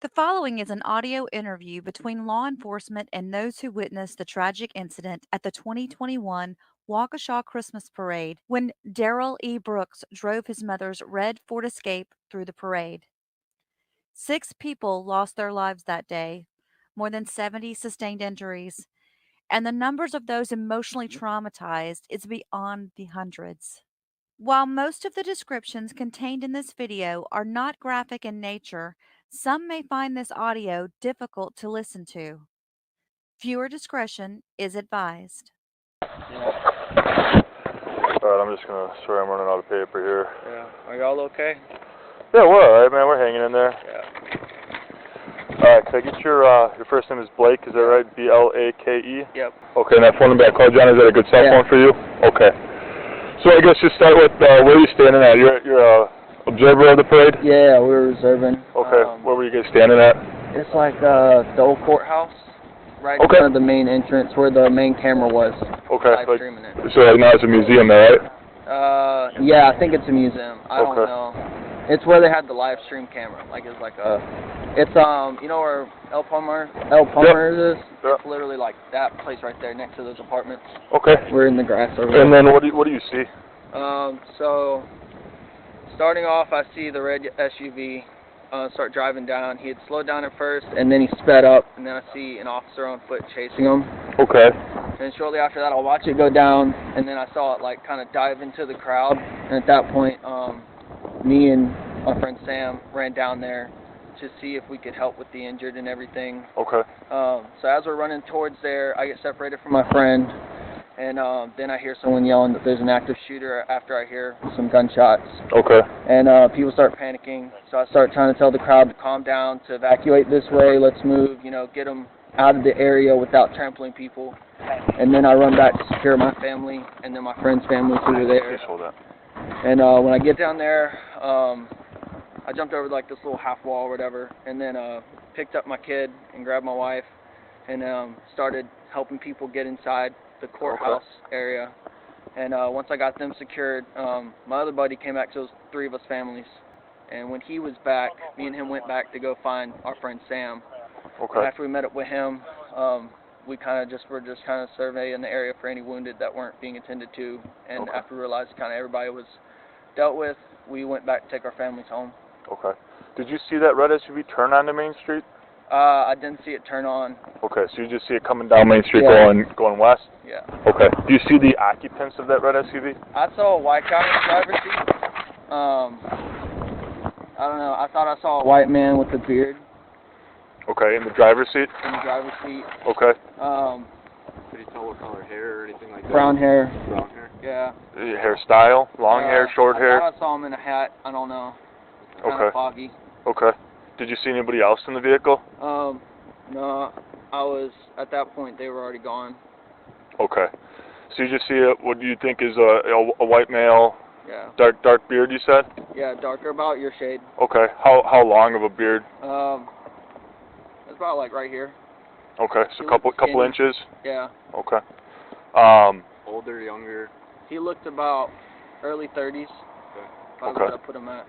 The following is an audio interview between law enforcement and those who witnessed the tragic incident at the 2021 Waukesha Christmas Parade when Darrell E Brooks drove his mother's red Ford Escape through the parade. 6 people lost their lives that day, more than 70 sustained injuries, and the numbers of those emotionally traumatized is beyond the hundreds. While most of the descriptions contained in this video are not graphic in nature, some may find this audio difficult to listen to. Viewer discretion is advised. Alright, I'm just gonna, sorry, I'm running out of paper here. Yeah. Are y'all okay? Yeah, we're alright, man. We're hanging in there. Yeah. Alright, can I get your first name is Blake, is that right? B-L-A-K-E? Yep. Okay, and that phone number I called you on, is that a good cell phone for you? Okay. So I guess just start with, where are you standing at? You're observer of the parade? Yeah, we were observing. Okay, where were you guys standing at? It's like the old courthouse, right in front of the main entrance where the main camera was. Okay, live streaming it. So like now it's a museum there, right? Yeah, I think it's a museum. I don't know. It's where they had the live stream camera. Like it's like a, it's you know where El Palmer is? Yep. It's literally like that place right there next to those apartments. Okay. We're in the grass over there. And then what do you see? So starting off, I see the red SUV start driving down. He had slowed down at first, and then he sped up, and then I see an officer on foot chasing him. Okay. And shortly after that, I'll watch it go down, and then I saw it like kind of dive into the crowd. And at that point, me and my friend Sam ran down there to see if we could help with the injured and everything. Okay. So as we're running towards there, I get separated from my friend, and then I hear someone yelling that there's an active shooter after I hear some gunshots. Okay. And people start panicking, so I start trying to tell the crowd to calm down, to evacuate this way, let's move, you know, get them out of the area without trampling people. And then I run back to secure my family, and then my friend's family who were there. Please hold that. And when I get down there, I jumped over like this little half wall or whatever, and then picked up my kid and grabbed my wife, and started helping people get inside the courthouse area. And once I got them secured, my other buddy came back to those 3 of us families. And when he was back, me and him went back to go find our friend Sam. Okay. And after we met up with him, we were just kind of surveying the area for any wounded that weren't being attended to. And after we realized kind of everybody was dealt with, we went back to take our families home. Okay. Did you see that red SUV turn onto Main Street? I didn't see it turn on. Okay, so you just see it coming down Main Street going west? Yeah. Okay. Do you see the occupants of that red SUV? I saw a white guy in the driver's seat. I don't know. I thought I saw a white man with a beard. Okay, in the driver's seat? In the driver's seat. Okay. Could you tell what color hair or anything like that? Brown hair. Brown hair? Yeah. Hairstyle? Long hair, short hair? I thought I saw him in a hat. I don't know. Kind of foggy. Okay. Did you see anybody else in the vehicle? No. At that point, they were already gone. Okay. So you just see what do you think is a white male? Yeah. Dark beard, you said? Yeah, darker, about your shade. Okay. How long of a beard? It's about like right here. Okay, so couple inches? Yeah. Okay. Older, younger? He looked about early 30s. That's what I put him at.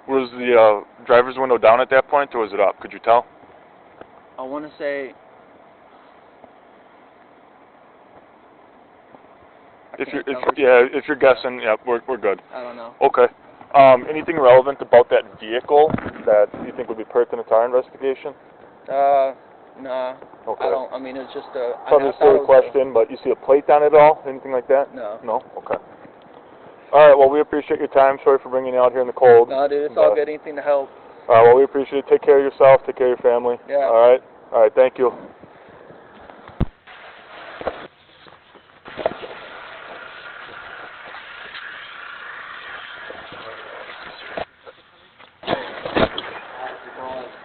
Was the driver's window down at that point, or was it up? Could you tell? I want to say... If you're guessing, yeah, we're good. I don't know. Okay. Anything relevant about that vehicle that you think would be pertinent to our investigation? Nah. Okay. I mean, it's just a... Probably a silly question, but you see a plate on it at all? Anything like that? No. No? Okay. Alright, well, we appreciate your time. Sorry for bringing you out here in the cold. No, dude, it's all good. Anything to help. Alright, well, we appreciate it. Take care of yourself. Take care of your family. Yeah. Alright? Alright, thank you.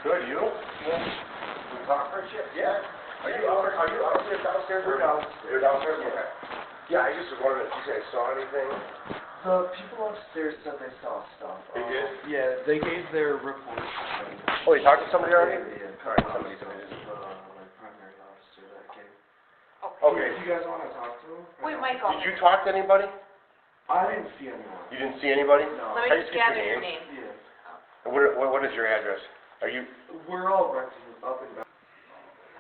Good, you? Yeah. We talk for a shit? Yeah. Are you upstairs, downstairs, or downstairs? You're downstairs? Okay. Yeah, I just was wondering if you guys saw anything. The people upstairs said they saw stuff. They did? Yeah, they gave their report. Oh, you talked to somebody already? Yeah. Alright, somebody. My primary officer that came. Okay. If you guys want to talk to him? Wait, Michael. Did you talk to anybody? I didn't see anyone. You didn't see anybody? No. Let Can me you just get gather your your name? name. Yeah. And what is your address? Are you, We're all renting up and down.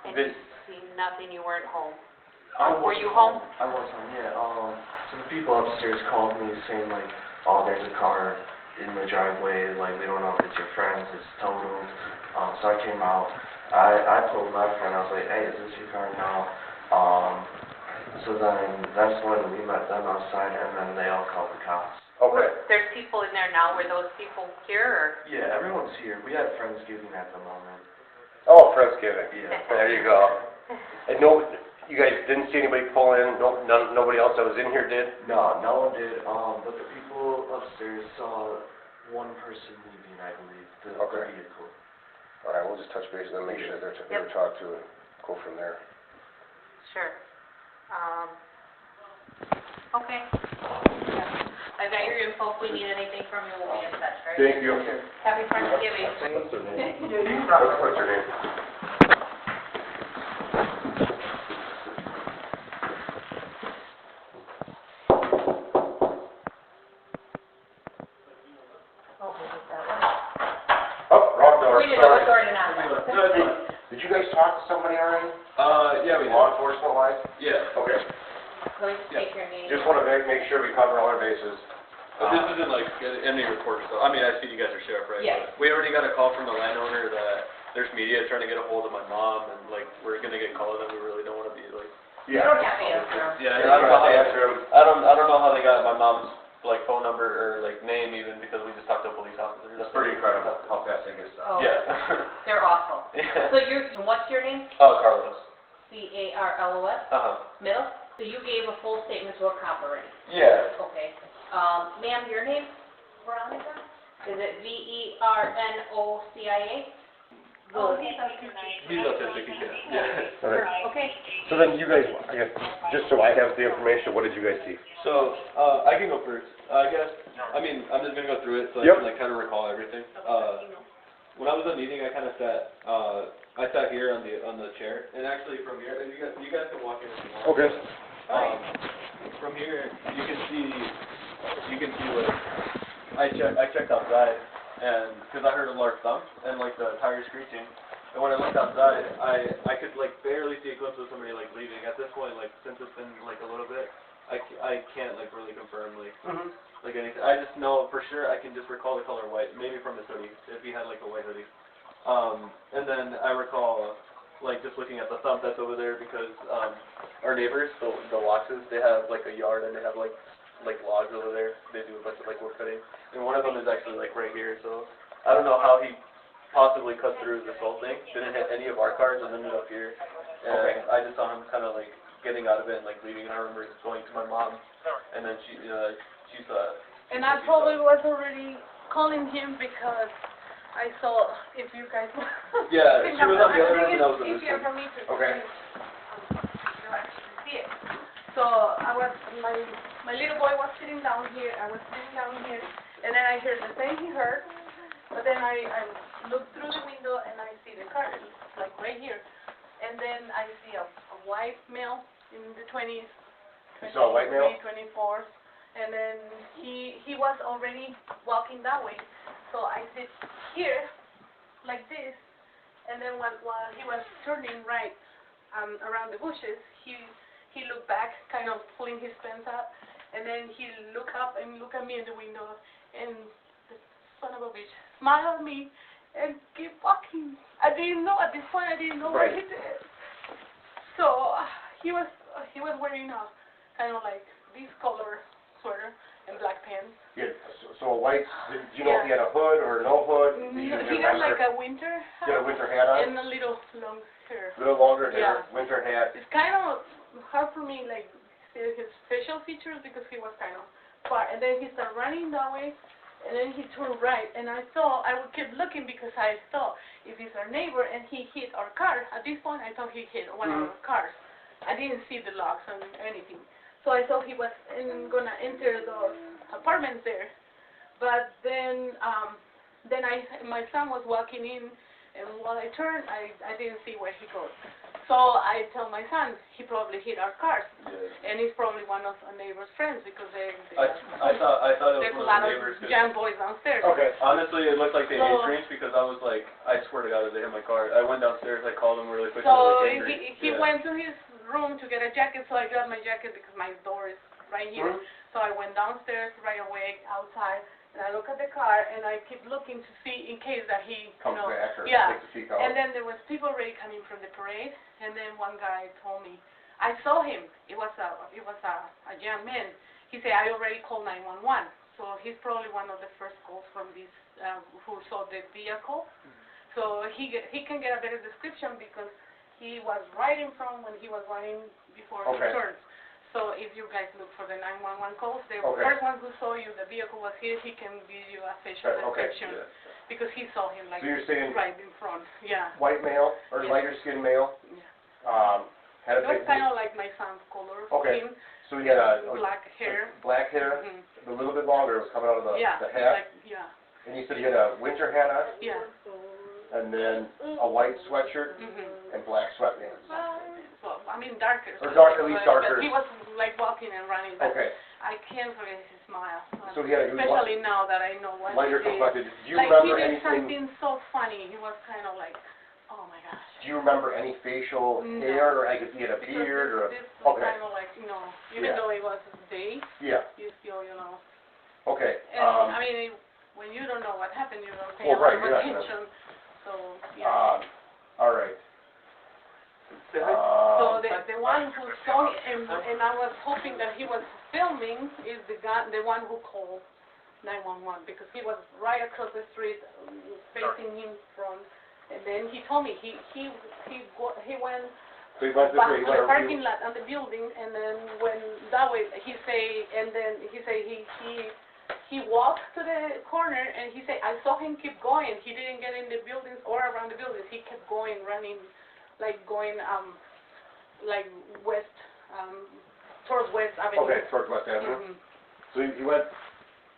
And you see nothing, you weren't home. Were you home? I was home, yeah. So the people upstairs called me saying like, oh, there's a car in the driveway, like we don't know if it's your friend's, it's totaled. So I came out. I told my friend, I was like, hey, is this your car? No. So then that's when we met them outside, and then they all called the cops. okay. There's people in there now. Were those people here, or? Yeah, everyone's here. We had Friendsgiving at the moment. Oh, Friendsgiving. Yeah. There you go. And no, you guys didn't see anybody pull in? Nobody else that was in here did? No, no one did. But the people upstairs saw one person leaving, I believe, the Okay. vehicle. All right, we'll just touch base with them, make sure they're Yep. talked to, and go from there. Sure. Okay. I've got your info. If we need anything from you, we'll be in touch, right? Thank you. Happy Thanksgiving. What's your name? Oh, wrong door, We didn't know what sorry. door to knock on. Did you guys talk to somebody already? Yeah, we did. Law enforcement wise? Yeah. Okay, Let me take your name. just wanna make sure we cover all our bases. But this isn't like any report stuff. I mean, I see you guys are sheriff, right? Yeah. But we already got a call from the landowner that there's media trying to get a hold of my mom, and like we're gonna get called, and we really don't want to be like. You don't have to answer. Yeah, You're not gonna answer them. I don't know how they got my mom's like phone number or like name even because we just talked to a police officer. That's pretty incredible how fast they get stuff. Oh, Yeah. they're awful. Yeah. So what's your name? Oh, Carlos. C-A-R-L-O-S? Middle? So you gave a full statement to a cop already? Yeah. Okay. Ma'am, your name? Veronica? Is it V-E-R-N-O-C-I-A? Oh, he's autistic. He's autistic, he can. Yeah. All right. Okay. So then you guys, I guess, just so I have the information, what did you guys see? So, I can go first, I guess. I mean, I'm just gonna go through it so Yep. I can like kind of recall everything. When I was in meeting, I kind of sat, I sat here on the chair, and actually from here, you guys can walk in if you want. Okay. From here, you can see like, I checked outside, and, cause I heard a large thump, and like the tires screeching, and when I looked outside, I could like barely see a glimpse of somebody like leaving. At this point, like, since it's been like a little bit, I can't like really confirm like, like anything. I just know for sure I can just recall the color white, maybe from his hoodie, if he had like a white hoodie. And then I recall like just looking at the thump that's over there because our neighbors, the Waukeshas, they have like a yard and they have like logs over there. They do a bunch of like wood cutting, and one of them is actually like right here. So I don't know how he possibly cut through this whole thing. Didn't hit any of our cars and ended up here. And I just saw him kind of like getting out of it and like leaving. And I remember going to my mom, and then she's And I probably was already calling him because I saw if you guys. Yeah, she was on the other end and I was on this easier one. for me to Okay. see it. So I was my little boy was sitting down here. I was sitting down here, and then I heard the same he heard. But then I look through the window and I see the car, like right here. And then I see a white male in the 20s. You saw a white male? 24. And then he was already walking that way. So I sit here, like this. And then while he was turning right around the bushes, he looked back, kind of pulling his pants up. And then he looked up and looked at me in the window. And the son of a bitch smiled at me and keep walking. I didn't know, at this point I didn't know what he did. So he was wearing a kind of like this color sweater and black pants. Yeah, so a white, did you know if he had a hood or no hood? He had like a winter He had a winter hat on? and a little long hair. Little longer Yeah. hair, winter hat. It's kind of hard for me, like, see his facial features because he was kind of far. And then he started running that way, and then he turned right. And I would keep looking because I thought if he's our neighbor and he hit our car. At this point, I thought he hit one of our cars. I didn't see the locks or anything. So I thought he was going to enter those apartments there. But then my son was walking in, and while I turned, I didn't see where he goes. So I tell my son, he probably hit our cars. Yeah. And he's probably one of our neighbor's friends because I thought it was there's a one lot of of the neighbors. 'Cause young boys downstairs. Okay. honestly, it looked like they So- ate drinks because I was like, I swear to God, if they hit my car. I went downstairs, I called them really quick. So and they were, like, he angry. went to his room to get a jacket, so I grabbed my jacket because my door is right here. Mhm. So I went downstairs right away outside, and I look at the car, and I keep looking to see in case that he, Comes back or yeah. takes a peek out. And then there was people already coming from the parade, and then one guy told me, I saw him. It was a young man. He said, I already called 911. So he's probably one of the first calls from this who saw the vehicle. So he can get a better description because he was right in front when he was running before he Okay. turned. So if you guys look for the 911 calls, the Okay. first one who saw you, the vehicle was here, he can give you a facial Okay. description Yeah. because he saw him like So you're saying right in front. Yeah. white male or Yeah. lighter skinned male, Yeah. had a It was big, kind of like my son's color Okay. skin, so he had a black hair. black hair, Mhm. a little bit longer, it was coming out of the Yeah, hat, like, yeah, and you said he had a winter hat on, yeah. and then a white sweatshirt Mhm. and black sweatpants. Well, I mean darker. Or dark, at least darker. But he was like walking and running, but Okay, I can't forget his smile. So he had a Especially now that I know what lighter he did. complected. Do you Like remember he did anything, something so funny. He was kind of like, oh my gosh. do you remember any facial No. hair, or I guess he had a Because beard, or, this was okay, kind of like, even Yeah. though it was day, yeah, you still, okay, And I mean, when you don't know what happened, you don't pay Well, a lot right, of you're not gonna- attention. So yeah. all right. So the one who saw him, and I was hoping that he was filming, is the one who called 911 because he was right across the street, facing him from. And then he told me he went. So he went Back this way, to he the went parking lot on the building, and then when that way, he walked to the corner, and he said, I saw him keep going. He didn't get in the buildings or around the buildings. He kept going, running, like going, like west, towards West Avenue. Okay, towards West Avenue. Mhm. So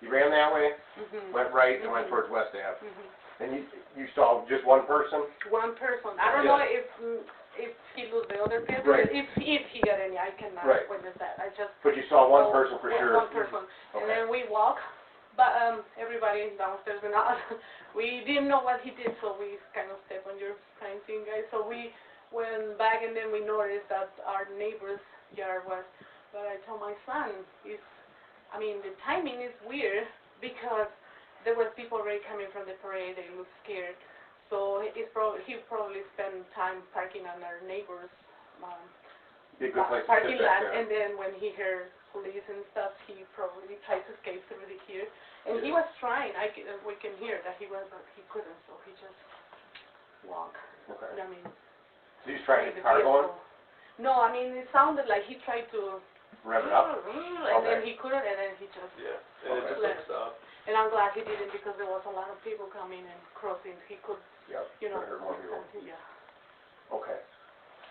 he ran that way, Mhm. went right, and went Mhm. towards West Ave. Mhm. And you saw just one person? One person. I don't know if he lose the other people. Right. If he got any, I cannot Right. witness that. I just. But you saw one person for sure? One person. And then we walk, but everybody downstairs and us, we didn't know what he did, so we kind of stepped on your kind thing, guys. So we went back, and then we noticed that our neighbor's yard was. But I told my son, the timing is weird because there were people already coming from the parade. They looked scared. So he probably spent time parking on our neighbor's Be a good place to parking sit back lot, there. and then when he heard police and stuff, he probably tried to escape through the here. And he was trying. We can hear that he was, but he couldn't. So he just walked. Okay. I mean, So he's trying to the get the car going? vehicle. No, I mean it sounded like he tried to. Rev it up? And then he couldn't, and then he just. Yeah, and it just like stopped. And I'm glad he didn't because there was a lot of people coming and crossing. He could, Yep. you know. Could've hurt more people. Yeah. Okay.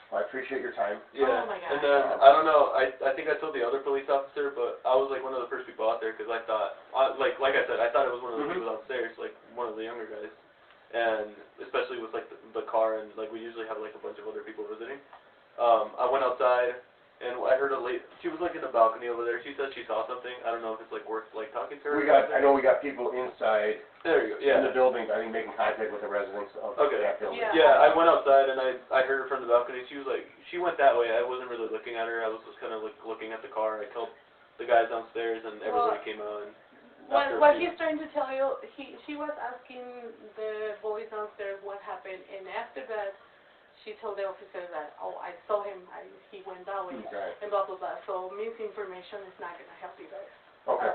Well, I appreciate your time. Yeah, Oh my and gosh. then, I don't know, I think I told the other police officer, but I was like one of the first people out there, because I thought, like I said, I thought it was one of the Mhm. people downstairs, like one of the younger guys, and especially with like the car, and like we usually have like a bunch of other people visiting. I went outside, and I heard she was like in the balcony over there, she said she saw something, I don't know if it's like worth like talking to her. I know we got people inside, There you go, in the yeah. building, I think making contact with the residents of Okay. that building. Yeah. Yeah, I went outside and I heard her from the balcony. She was like, she went that way. I wasn't really looking at her. I was just kind of like looking at the car. I told the guys downstairs and everybody came out. And after What a few- he's trying to tell you, she was asking the boys downstairs what happened, and after that, she told the officer that, oh, I saw him, he went that way, Okay. and blah, blah, blah. So misinformation is not going to help you guys. Okay.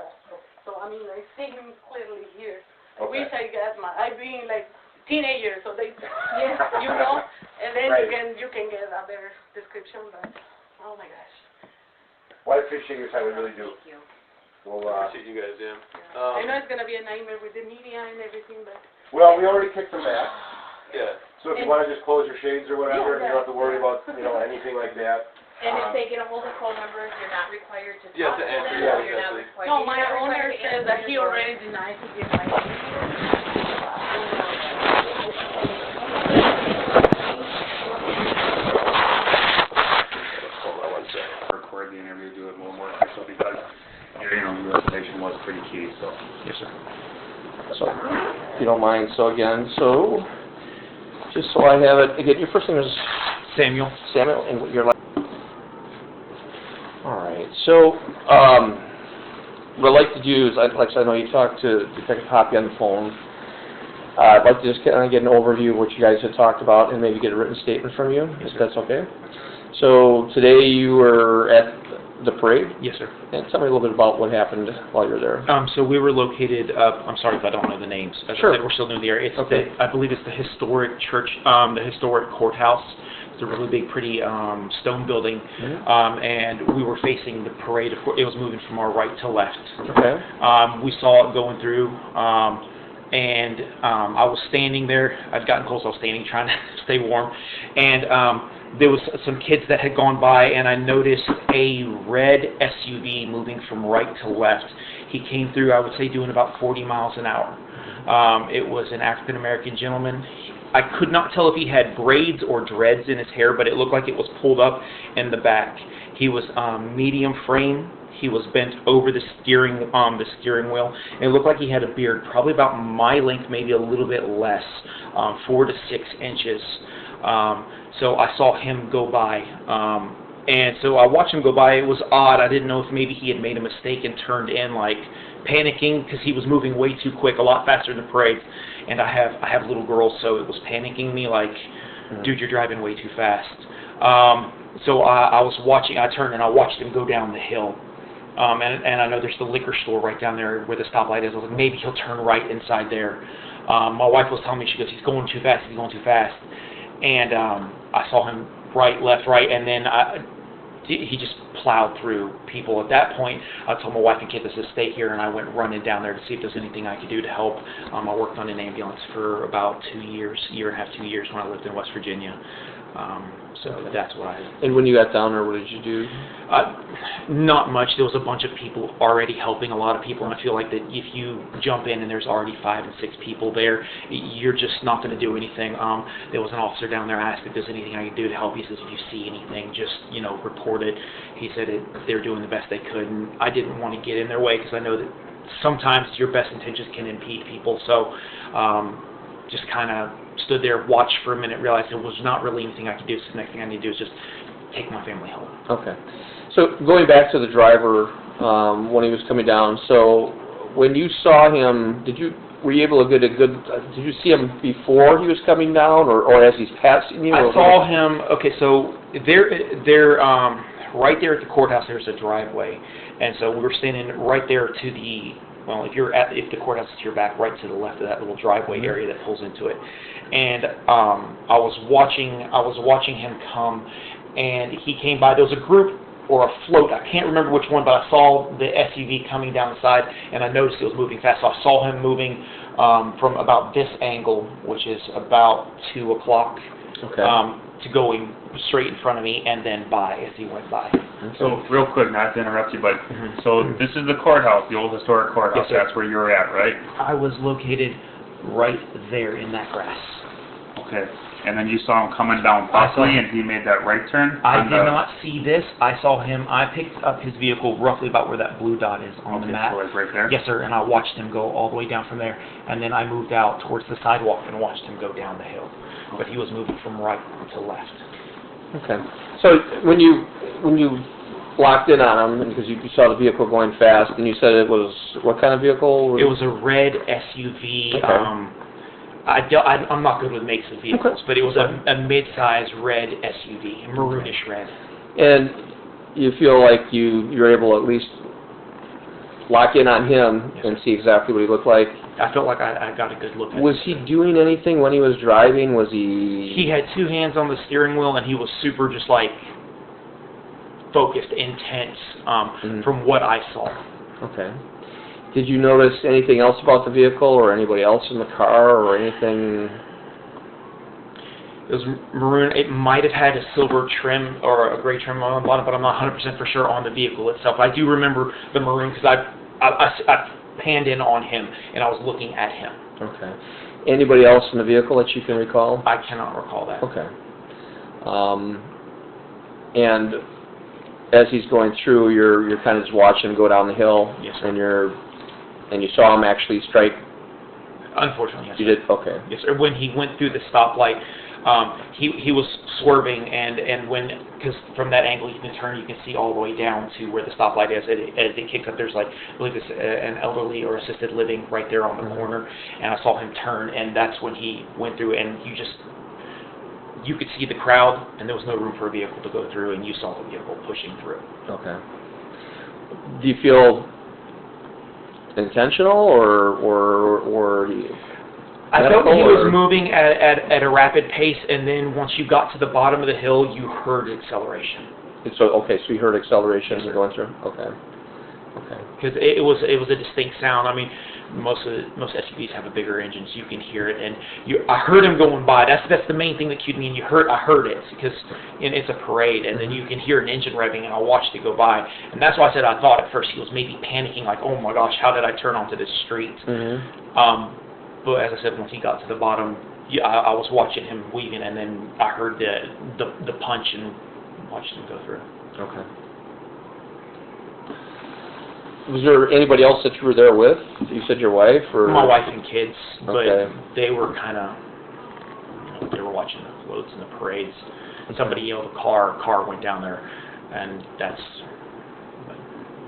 So, I mean, I see him clearly here. I Okay. wish I got I being like teenager, so they, you know, and then Right. you can get a better description, but, oh my gosh. Well, I appreciate your time, I really do. Thank you. We'll, I appreciate you guys, yeah. I know it's going to be a nightmare with the media and everything, but. well, we already kicked them back, Yeah. so if you want to just close your shades or whatever, you Yeah, don't have to worry about, anything like that. And if they get a hold of phone numbers, you're not required to You have talk to to answer, them, yeah, or you're not exactly. required. No, you're my not owner required to says answer that he the door. already denied to give my name. if you don't mind. So again, just so I have it, again, your first name is Samuel. Samuel, and your last. All right. So what I'd like to do is, like I said, I know you talked to Detective Hoppy on the phone. I'd like to just kind of get an overview of what you guys had talked about and maybe get a written statement from you, if that's okay. So today you were at the parade? Yes, sir. And tell me a little bit about what happened while you were there. So we were located, I'm sorry if I don't know the names. As Sure. I said, we're still new in the area. It's Okay. I believe it's the historic church, the historic courthouse. It's a really big, pretty stone building. Mm-hmm. And we were facing the parade. Of course, it was moving from our right to left. Okay. We saw it going through. And I was standing there. I'd gotten close. I was standing, trying to stay warm. And there was some kids that had gone by, and I noticed a red SUV moving from right to left. He came through, I would say, doing about 40 miles an hour. It was an African-American gentleman. I could not tell if he had braids or dreads in his hair, but it looked like it was pulled up in the back. He was medium frame. He was bent over the steering wheel, and it looked like he had a beard, probably about my length, maybe a little bit less, 4 to 6 inches. So I saw him go by, and so I watched him go by. It was odd. I didn't know if maybe he had made a mistake and turned in, like panicking, because he was moving way too quick, a lot faster than the parade. And I have little girls, so it was panicking me, like, dude, you're driving way too fast. So I was watching. I turned and I watched him go down the hill. And I know there's the liquor store right down there where the stoplight is. I was like, maybe he'll turn right inside there. My wife was telling me, she goes, he's going too fast, he's going too fast. And I saw him right, left, right, and then he just plowed through people. At that point, I told my wife and kid to stay here, and I went running down there to see if there's anything I could do to help. I worked on an ambulance for about 2 years, year and a half, 2 years when I lived in West Virginia. So that's what I... And when you got down there, what did you do? Not much. There was a bunch of people already helping, a lot of people, and I feel like that if you jump in and there's already 5 and 6 people there, you're just not going to do anything. There was an officer down there. I asked if there's anything I could do to help. He says, if you see anything, just, report it. He said they're doing the best they could, and I didn't want to get in their way because I know that sometimes your best intentions can impede people, so just kind of stood there, watched for a minute, realized there was not really anything I could do, so the next thing I need to do is just take my family home. Okay. So going back to the driver, when he was coming down, so when you saw him, were you able to get a good, did you see him before he was coming down, or as he's passing you? I saw him, okay, so they're right there at the courthouse, there's a driveway, and so we were standing right there to the, well, if the courthouse is to your back, right to the left of that little driveway area that pulls into it. And I was watching him come, and he came by. There was a group or a float, I can't remember which one, but I saw the SUV coming down the side, and I noticed it was moving fast. So I saw him moving from about this angle, which is about 2 o'clock, to going straight in front of me, and then by as he went by. So, real quick, not to interrupt you, but so this is the courthouse, the old historic courthouse. Yes, sir. That's where you were at, right? I was located right there in that grass. Okay. And then you saw him coming down possibly, and he made that right turn? I did not see this. I saw him. I picked up his vehicle roughly about where that blue dot is on the map. So like right there? Yes, sir. And I watched him go all the way down from there. And then I moved out towards the sidewalk and watched him go down the hill. But he was moving from right to left. Okay. So when you locked in on him, because you saw the vehicle going fast, and you said it was, what kind of vehicle? It was a red SUV. Okay. I'm not good with makes of vehicles, but it was a mid-size red SUV, a maroonish red. And you feel like you're able to at least lock in on him and see exactly what he looked like? I felt like I got a good look at him. Was he doing anything when he was driving? Was he... He had 2 hands on the steering wheel, and he was super just like focused, intense, from what I saw. Okay. Did you notice anything else about the vehicle or anybody else in the car or anything? It was maroon. It might have had a silver trim or a gray trim on the bottom, but I'm not 100% for sure on the vehicle itself. I do remember the maroon because I panned in on him and I was looking at him. Okay. Anybody else in the vehicle that you can recall? I cannot recall that. Okay. And as he's going through, you're kind of just watching him go down the hill. Yes, sir. And you saw him actually strike Unfortunately, yes. You Sir. did? Okay. Yes, sir. When he went through the stoplight, he was swerving, and because from that angle you can turn, you can see all the way down to where the stoplight is. As it kicks up, there's like, I believe it's an elderly or assisted living right there on the corner, and I saw him turn, and that's when he went through, and you could see the crowd, and there was no room for a vehicle to go through, and you saw the vehicle pushing through. Okay. Do you feel intentional, or I felt he was moving at a rapid pace, and then once you got to the bottom of the hill, you heard acceleration. So you heard acceleration as Yes, you're going through? Okay. Because it was a distinct sound. I mean, most SUVs have a bigger engine, so you can hear it. And I heard him going by. That's the main thing that cued me. And I heard it because it's a parade, and then you can hear an engine revving, and I watched it go by. And that's why I said I thought at first he was maybe panicking, like, oh my gosh, how did I turn onto this street? But as I said, once he got to the bottom, I was watching him weaving, and then I heard the punch and watched him go through. Okay. Was there anybody else that you were there with? You said your wife, or my wife and kids, but okay. they were kind of, they were watching the floats and the parades. And somebody yelled a car went down there, and that's.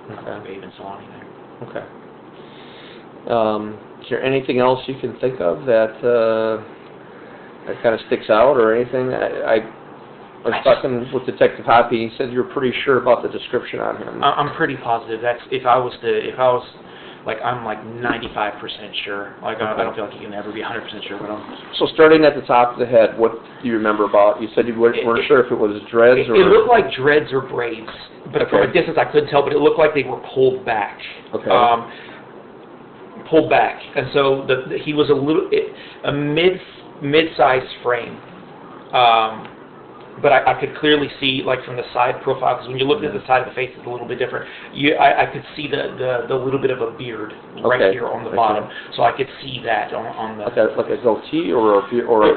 I don't think they even saw anything. Okay. Is there anything else you can think of that kind of sticks out, or anything? I was talking with Detective Hoppy. He said you were pretty sure about the description on him. I'm pretty positive. That's if I was like, I'm like 95% sure. Like, okay. I don't feel like you can ever be 100% sure, but I'm. So starting at the top of the head, what do you remember about? You said you weren't sure if it was dreads or. It looked like dreads or braids, but from a distance I couldn't tell. But it looked like they were pulled back. Okay. Pulled back, and so he was a mid-sized frame. But I could clearly see, like, from the side profile, because when you look at the side of the face, it's a little bit different. I could see the little bit of a beard right here on the bottom, so I could see that on the. Like a goatee or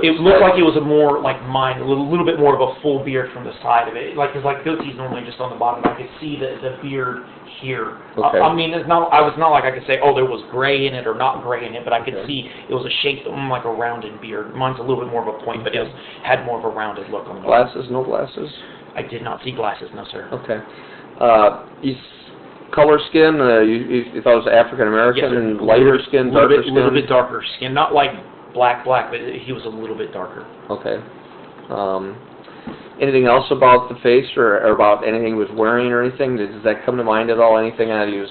It looked like it was a more like mine, a little bit more of a full beard from the side of it, because like goatees normally just on the bottom. I could see the beard here. Okay. I mean, it's not. I was not like I could say, oh, there was gray in it or not gray in it, but I could see it was a shape like a rounded beard. Mine's a little bit more of a point, but it had more of a rounded look on the bottom. Glasses? No glasses? I did not see glasses, no sir. Okay. He's color skin. You thought it was African American, and lighter skin, darker skin. A little bit darker skin, not like black, but he was a little bit darker. Okay. Anything else about the face, or about anything he was wearing, or anything? Does that come to mind at all? Anything that he was?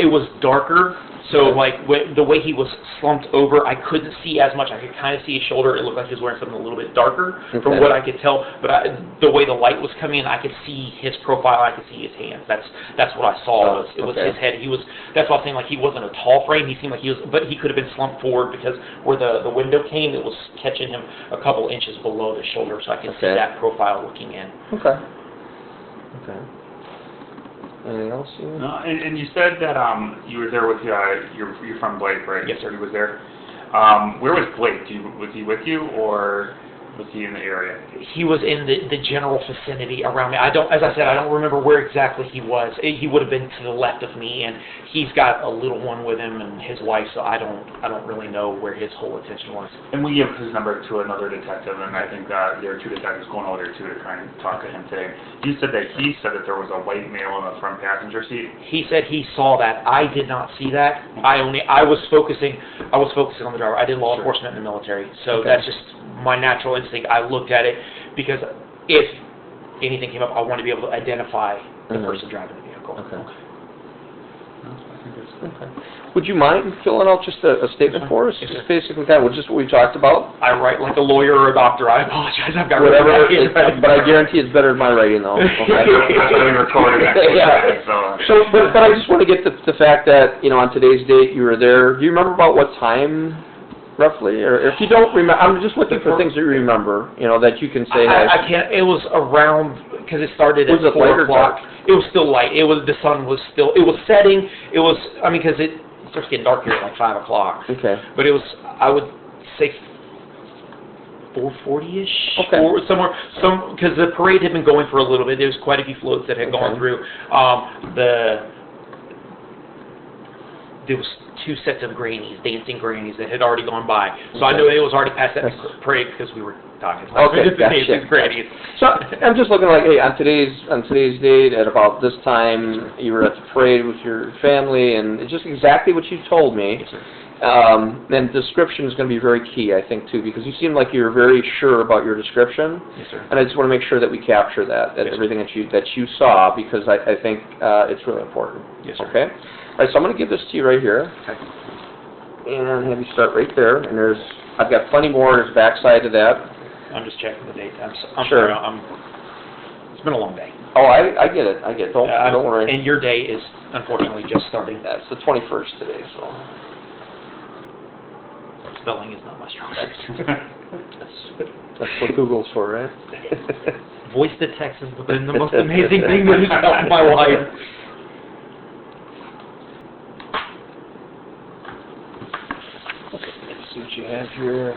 It was darker. So, like, the way he was slumped over, I couldn't see as much. I could kind of see his shoulder. It looked like he was wearing something a little bit darker from what I could tell. But the way the light was coming in, I could see his profile. I could see his hands. That's what I saw. It was his head. That's what I was saying, like, he wasn't a tall frame. He seemed like he was, but he could have been slumped forward because where the window came, it was catching him a couple inches below the shoulder. So I could see that profile looking in. Okay. Anything else? No, and you said that you were there with your friend Blake, right? Yes, sir. He was there. Where was Blake? Was he with you, or was he in the area? He was in the general vicinity around me. As I said, I don't remember where exactly he was. He would have been to the left of me, and he's got a little one with him and his wife, so I don't really know where his whole attention was. And we give his number to another detective, and I think there are two detectives going over there too to try and talk to him today. You said that he said that there was a white male in the front passenger seat. He said he saw that. I did not see that. I was focusing on the driver. I did law enforcement in the military, so that's just my natural instinct. I looked at it because if anything came up, I want to be able to identify the person driving the vehicle. Okay. Would you mind filling out just a statement for us? Yes, just basically kind of just what we talked about. I write like a lawyer or a doctor. I apologize. I've got whatever, but I guarantee it's better than my writing, though. Okay. But I just want to get the fact that on today's date you were there. Do you remember about what time? Roughly, or if you don't remember, I'm just looking for things that you remember, that you can say. I can't. It was around because it started at 4 o'clock. It was still light. The sun was still. It was setting. It was. I mean, because it starts getting dark here at like 5 o'clock. Okay. But it was. I would say 4:40ish. Okay. Somewhere. Because the parade had been going for a little bit. There was quite a few floats that had gone through. there was 2 sets of grannies, dancing grannies that had already gone by. So I knew it was already past that parade because we were talking about Okay, the gotcha. dancing grannies. So I'm just looking like, hey, on today's date at about this time, you were at the parade with your family, and it's just exactly what you told me. Yes, sir. And description is going to be very key, I think, too, because you seem like you're very sure about your description. Yes, sir. And I just want to make sure that we capture that, Yes, sir. everything that you saw, because I think it's really important. Yes, sir. Okay. All right, so I'm going to give this to you right here, Okay. and have you start right there. And I've got plenty more. There's backside to that. I'm just checking the date. I'm Sure. sorry. It's been a long day. Oh, I get it. I get it. Don't worry. And your day is unfortunately just starting. That's the 21st today, so. Spelling is not my strong suit. That's what Google's for, right? Voice to text has been the most amazing thing that has helped my life. Okay, let's see what you have here.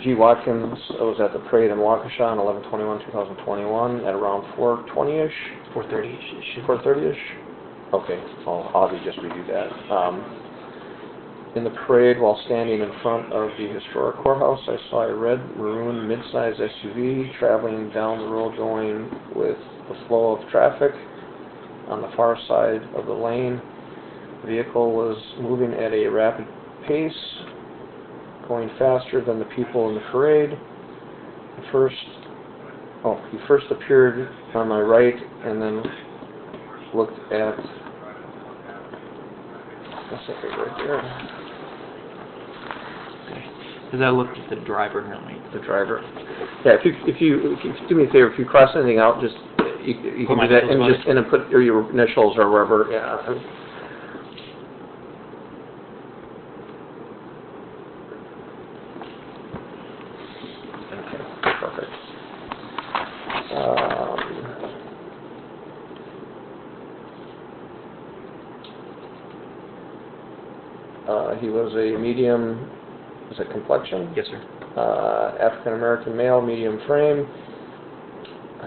G. Watkins was at the parade in Waukesha on 11/21/2021 at around 4:20ish. 4:30. 4:30ish. Okay, I'll just redo that. In the parade, while standing in front of the historic courthouse, I saw a red maroon mid-size SUV traveling down the road going with the flow of traffic on the far side of the lane. The vehicle was moving at a rapid pace, going faster than the people in the parade. He first appeared on my right and then looked at, that's it right there. Because I looked at the driver normally. The driver. Yeah, if you do me a favor, if you cross anything out, just you can do that and then put your initials or wherever. Yeah. Okay, perfect. He was a medium. Is it complexion? Yes, sir. African American male, medium frame.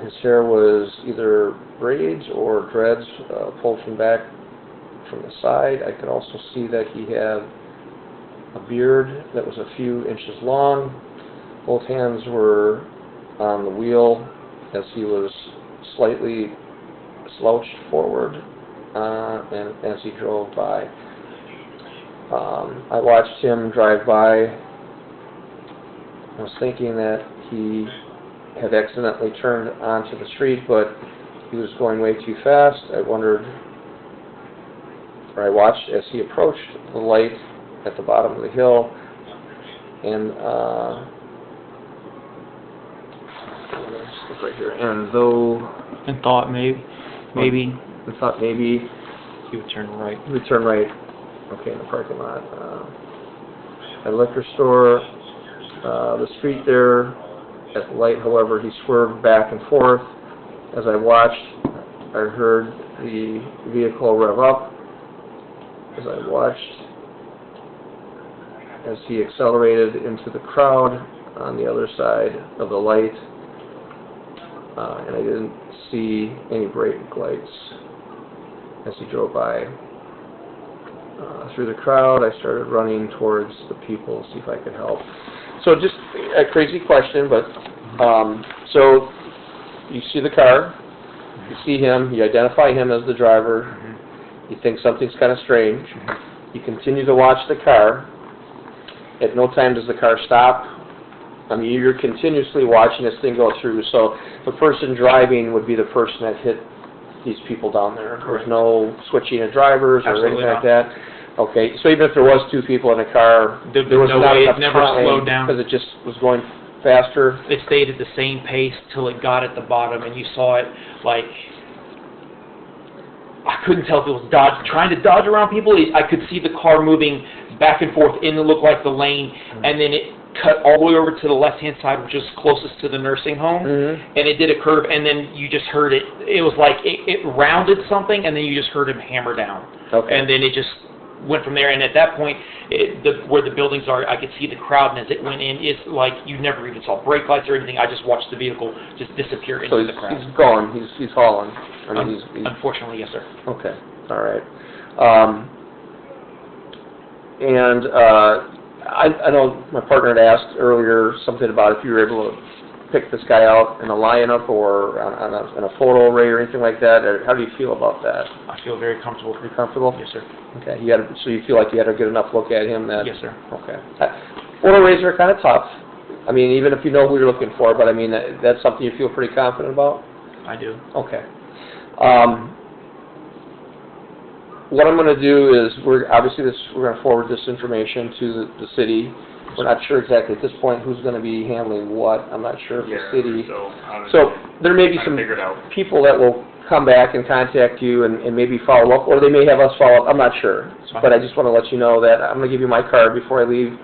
His hair was either braids or dreads pulled from back from the side. I could also see that he had a beard that was a few inches long. Both hands were on the wheel as he was slightly slouched forward and as he drove by. I watched him drive by. I was thinking that he had accidentally turned onto the street, but he was going way too fast. I watched as he approached the light at the bottom of the hill, and right here. And thought maybe he would turn right. He would turn right. Okay, in the parking lot. At a liquor store, the street there, at the light, however, he swerved back and forth. As I watched, I heard the vehicle rev up. As I watched, as he accelerated into the crowd on the other side of the light, and I didn't see any brake lights as he drove by. Through the crowd, I started running towards the people to see if I could help. So just a crazy question, but so you see the car, you see him, you identify him as the driver, you think something's kind of strange, you continue to watch the car. At no time does the car stop. I mean, you're continuously watching this thing go through, so the person driving would be the person that hit these people down there. There's no switching of drivers or Absolutely anything like that. Okay, so even if there was 2 people in a car, there was no not way, enough it never time slowed down. because it just was going faster. It stayed at the same pace till it got at the bottom, and you saw it like I couldn't tell if it was trying to dodge around people. I could see the car moving back and forth in what looked like the lane, and then it cut all the way over to the left-hand side, which is closest to the nursing home, and it did a curve, and then you just heard it. It was like it rounded something, and then you just heard him hammer down, and then it just went from there. And at that point, where the buildings are, I could see the crowd, and as it went in, it's like you never even saw brake lights or anything. I just watched the vehicle just disappear into the crowd. He's going. He's hauling. I mean, Unfortunately, yes, sir. Okay. All right. Um, and I know my partner had asked earlier something about if you were able to pick this guy out in a lineup or in a photo array or anything like that. Or how do you feel about that? I feel very comfortable. Are you comfortable? Yes, sir. Okay. So you feel like you had a good enough look at him that? Yes, sir. Okay. Photo arrays are kind of tough. I mean, even if you know who you're looking for, but I mean, that's something you feel pretty confident about? I do. Okay. What I'm going to do is we're going to forward this information to the city. We're not sure exactly at this point who's going to be handling what. I'm not sure if the city. So there may be some people that will come back and contact you and maybe follow up, or they may have us follow up. I'm not sure. But I just want to let you know that I'm going to give you my card before I leave.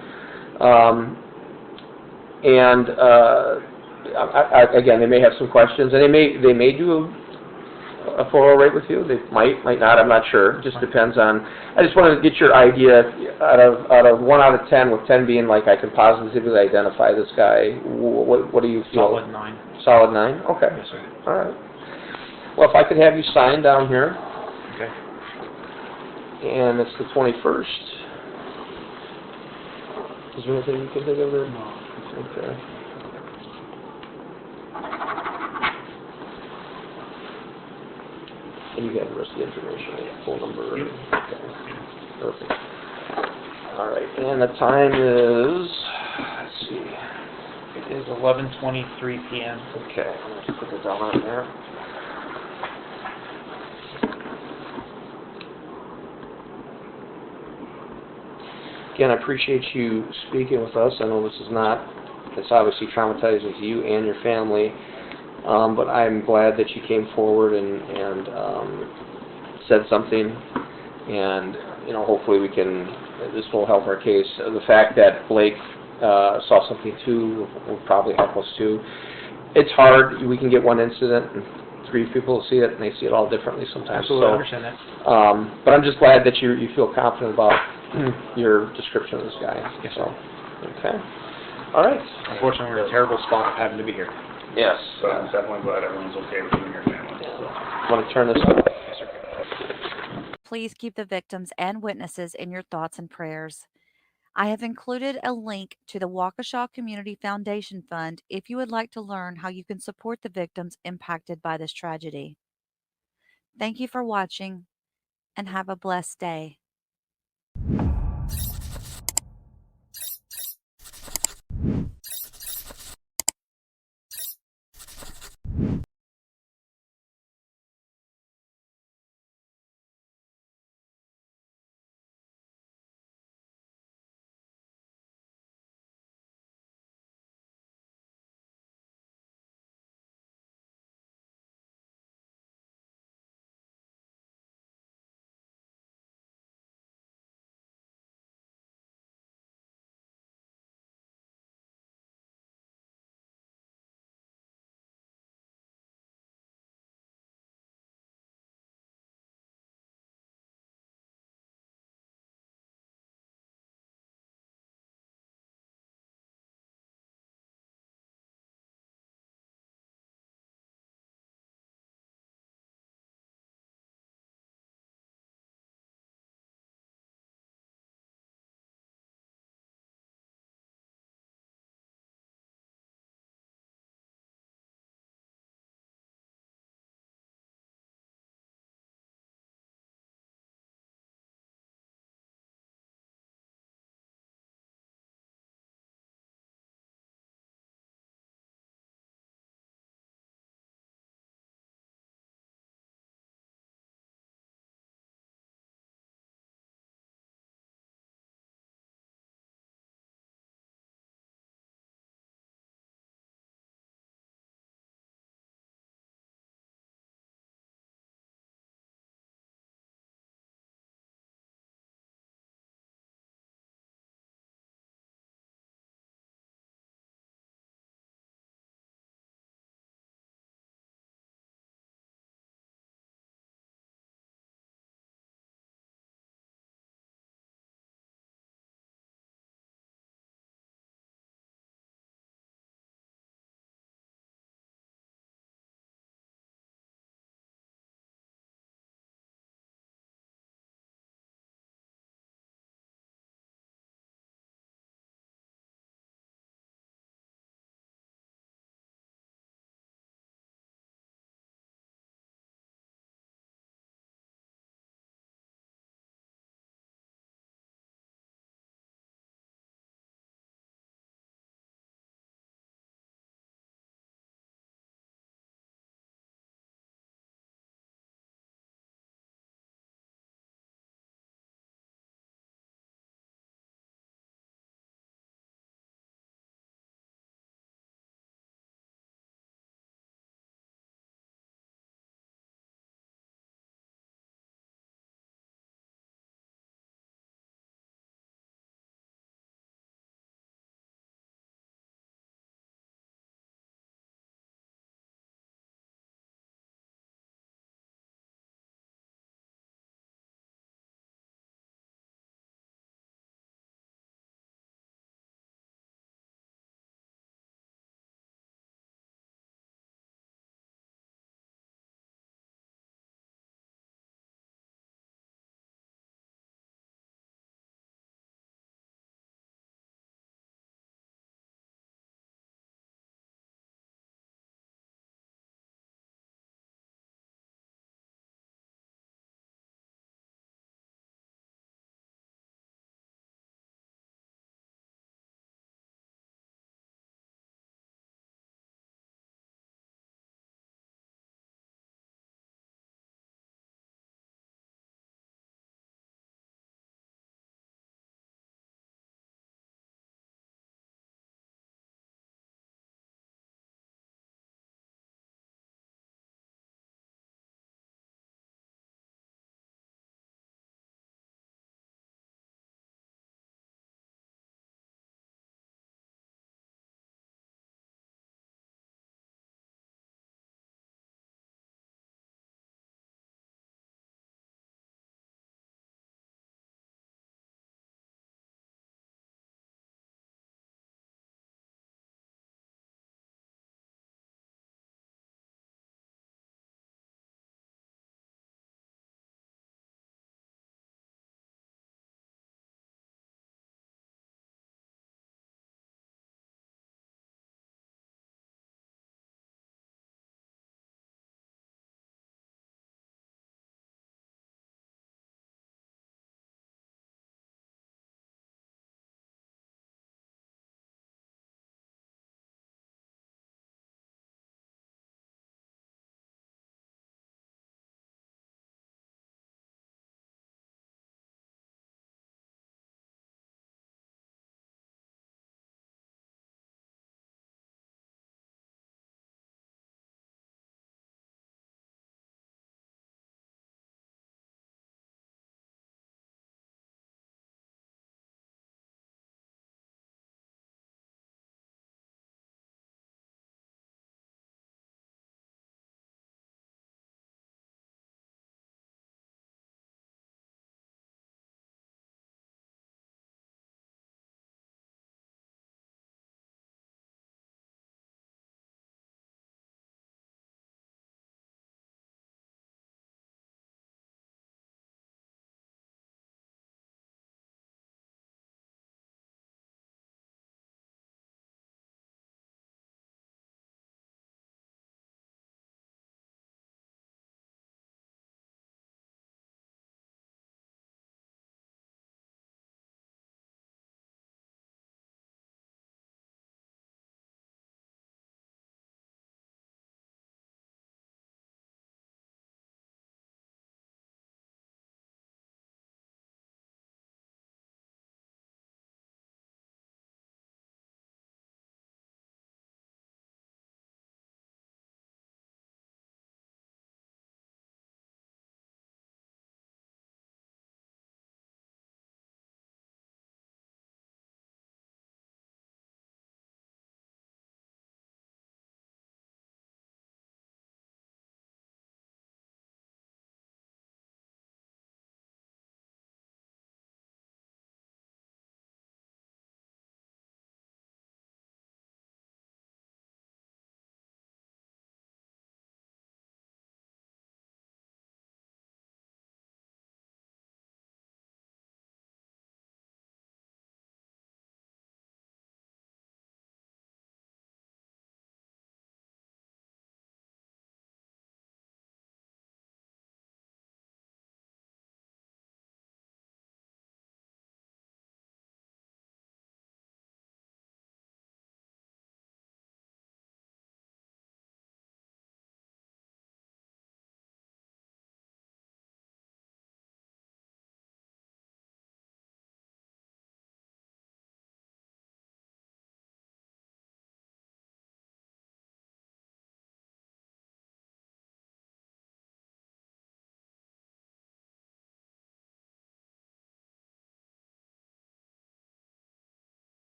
Again, they may have some questions, and they may do a photo array with you. They might not. I'm not sure. It just depends on. I just wanted to get your idea out of 1 out of 10, with 10 being like I can positively identify this guy. What do you feel? Solid 9. Solid 9. Okay. Yes, sir. All right. Well, if I could have you sign down here. Okay. And it's the 21st. Is there anything you can think of there? No. Okay. And you have the rest of the information, like phone number. Yep. Okay. Perfect. All right. And the time is, let's see. It is 11:23 p.m. Okay. I'm going to put it down on there. Again, I appreciate you speaking with us. I know this obviously traumatizes you and your family, but I'm glad that you came forward and said something, and hopefully this will help our case. The fact that Blake saw something too will probably help us too. It's hard. We can get one incident and 3 people see it, and they see it all differently sometimes. Absolutely, so, I understand that. But I'm just glad that you feel confident about your description of this guy. Yes, so, okay. All right. Unfortunately, we're in a terrible spot of having to be here. Yes. So I'm definitely glad everyone's okay with you and your family. So. Want to turn this off? Please keep the victims and witnesses in your thoughts and prayers. I have included a link to the Waukesha Community Foundation Fund if you would like to learn how you can support the victims impacted by this tragedy. Thank you for watching, and have a blessed day.